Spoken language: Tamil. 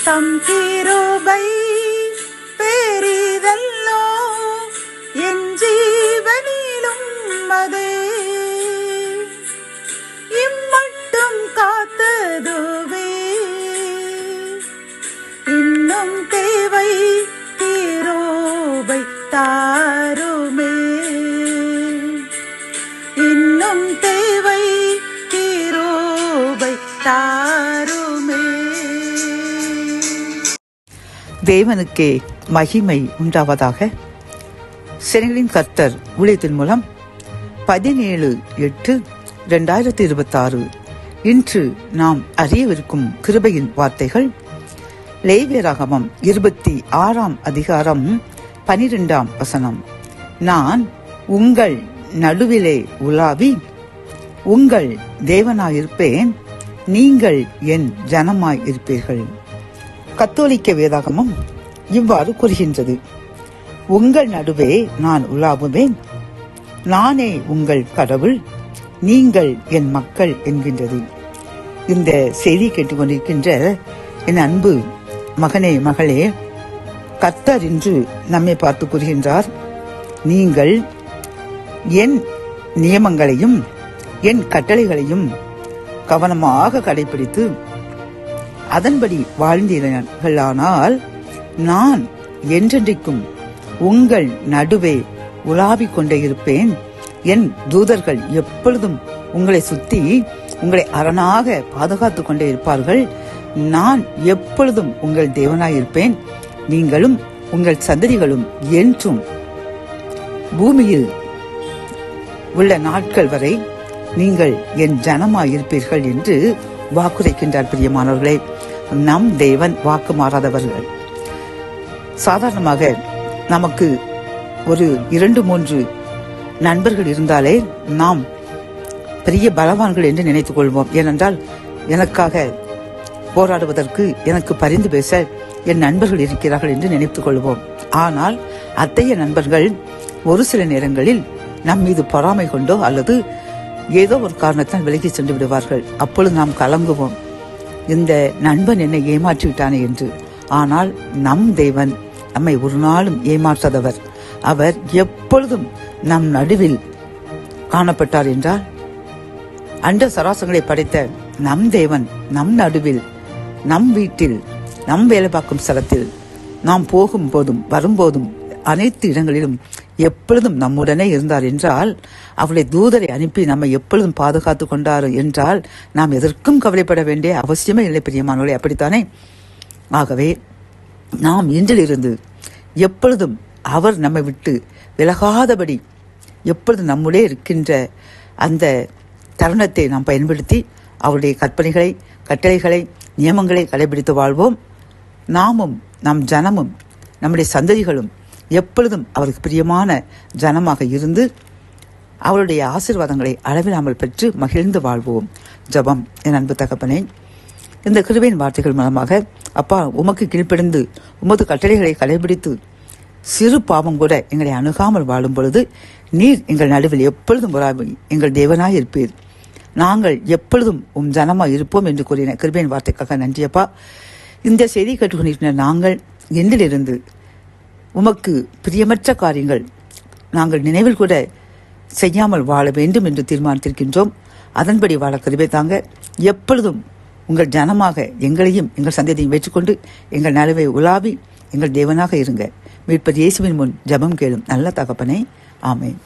தம் கிருபை பெரிதல்லோ என் ஜீவனிலும் அதே இம்மட்டும் காத்ததுவே இன்னும் தேவை கிருபை தாருமே இன்னும் தேவை கிருபை தாருமே. தேவனுக்கே மகிமை உண்டாவதாக. செனகலின் கர்த்தர் ஊழியத்தின் மூலம் 17/8/2026 இன்று நாம் அறியவிருக்கும் கிருபையின் வார்த்தைகள் லேவியராகமம் 26ஆம் அதிகாரம் 12ஆம் வசனம். நான் உங்கள் நடுவிலே உலாவி உங்கள் தேவனாயிருப்பேன், நீங்கள் என் ஜனமாய் இருப்பீர்கள். கத்தோலிக்க வேதாகமம் இவ்வாறு கூறுகின்றது, உங்கள் நடுவே நான் உலாவுவேன், நானே உங்கள் கடவுள், நீங்கள் என் மக்கள் என்கின்றது. இந்த செய்தி கேட்டுக்கொண்டிருக்கின்ற என் அன்பு மகனே மகளே, கர்த்தர் இன்று நம்மை பார்த்து கூறுகின்றார், நீங்கள் என் நியமங்களையும் என் கட்டளைகளையும் கவனமாக கடைபிடித்து அதன்படி வாழ்ந்தீர்களானால் நான் என்றென்றைக்கும் உங்கள் நடுவே உலாவிக் கொண்டே இருப்பேன். என் தூதர்கள் எப்பொழுதும் உங்களை சுத்தி உங்களை அரணாக பாதுகாத்துக் கொண்டே இருப்பார்கள். நான் எப்பொழுதும் உங்கள் தேவனாயிருப்பேன். நீங்களும் உங்கள் சந்ததிகளும் என்றும் பூமியில் உள்ள நாட்கள் வரை நீங்கள் என் ஜனமாயிருப்பீர்கள் என்று வாக்குரைக்கின்றார். பிரியமானவர்களே, நம் தேவன் வாக்கு மாறாதவர்கள். சாதாரணமாக நமக்கு ஒரு 2-3 நண்பர்கள் இருந்தாலே நாம் பெரிய பலவான்கள் என்று நினைத்துக் கொள்வோம். ஏனென்றால் எனக்காக போராடுவதற்கு, எனக்கு பரிந்து பேச என் நண்பர்கள் இருக்கிறார்கள் என்று நினைத்துக் கொள்வோம். ஆனால் அத்தகைய நண்பர்கள் ஒரு சில நேரங்களில் நம் மீது பொறாமை கொண்டோ அல்லது ஏதோ ஒரு காரணத்தால் விலகி சென்று விடுவார்கள். அப்பொழுது நாம் கலங்குவோம், இந்த நண்பன் என்னை ஏமாற்றி விட்டானே என்று. ஆனால் நம் தேவன் நம்மை ஒரு நாளும் ஏமாற்றாதவர். அவர் எப்பொழுதும் நம் நடுவில் காணப்பட்டார் என்றால், அண்ட சராசங்களை படைத்த நம் தேவன் நம் நடுவில், நம் வீட்டில், நம் வேலை பார்க்கும் ஸ்தலத்தில், நாம் போகும் போதும் வரும்போதும் அனைத்து இடங்களிலும் எப்பொழுதும் நம்முடனே இருந்தார் என்றால், அவருடைய தூதரை அனுப்பி நம்மை எப்பொழுதும் பாதுகாத்து கொண்டார் என்றால், நாம் எதற்கும் கவலைப்பட வேண்டிய அவசியமே இல்லை. பிரியமானவர்களே, அப்படித்தானே? ஆகவே நாம் இன்றிலிருந்து எப்பொழுதும் அவர் நம்மை விட்டு விலகாதபடி எப்பொழுதும் நம்முடைய இருக்கின்ற அந்த தருணத்தை நாம் பயன்படுத்தி அவருடைய கற்பனைகளை, கட்டளைகளை, நியமங்களை கடைபிடித்து வாழ்வோம். நாமும் நம் ஜனமும் நம்முடைய சந்ததிகளும் எப்பொழுதும் அவருக்கு பிரியமான ஜனமாக இருந்து அவருடைய ஆசீர்வாதங்களை அளவிலாமல் பெற்று மகிழ்ந்து வாழ்வோம். ஜெபம். என் அன்பு தகப்பனே, இந்த கிருபையின் வார்த்தைகள் மூலமாக அப்பா, உமக்கு கீழ்ப்படிந்து உமது கட்டளைகளை கடைபிடித்து சிறு பாவம் கூட எங்களை அணுகாமல் வாழும் பொழுது நீர் எங்கள் நடுவில் எப்பொழுதும் எங்கள் தேவனாய் இருப்பீர். நாங்கள் எப்பொழுதும் உம் ஜனமாய் இருப்போம் என்று கூறின கிருபையின் வார்த்தைக்காக நன்றியப்பா. இந்த செய்தி கேட்டுக்கொண்டிருக்கிற நாங்கள் என்னிலிருந்து உமக்கு பிரியமற்ற காரியங்கள் நாங்கள் நினைவில் கூட செய்யாமல் வாழ வேண்டும் என்று தீர்மானித்திருக்கின்றோம். அதன்படி வாழ கிருபை தாங்க. எப்பொழுதும் உங்கள் ஜனமாக எங்களையும் எங்கள் சந்ததியையும் ஏற்றுக்கொண்டு எங்கள் நடுவே உலாவி எங்கள் தேவனாக இருங்க. மீட்பர் இயேசுவின் முன் ஜெபம் கேளும் நல்ல தகப்பனே. ஆமென்.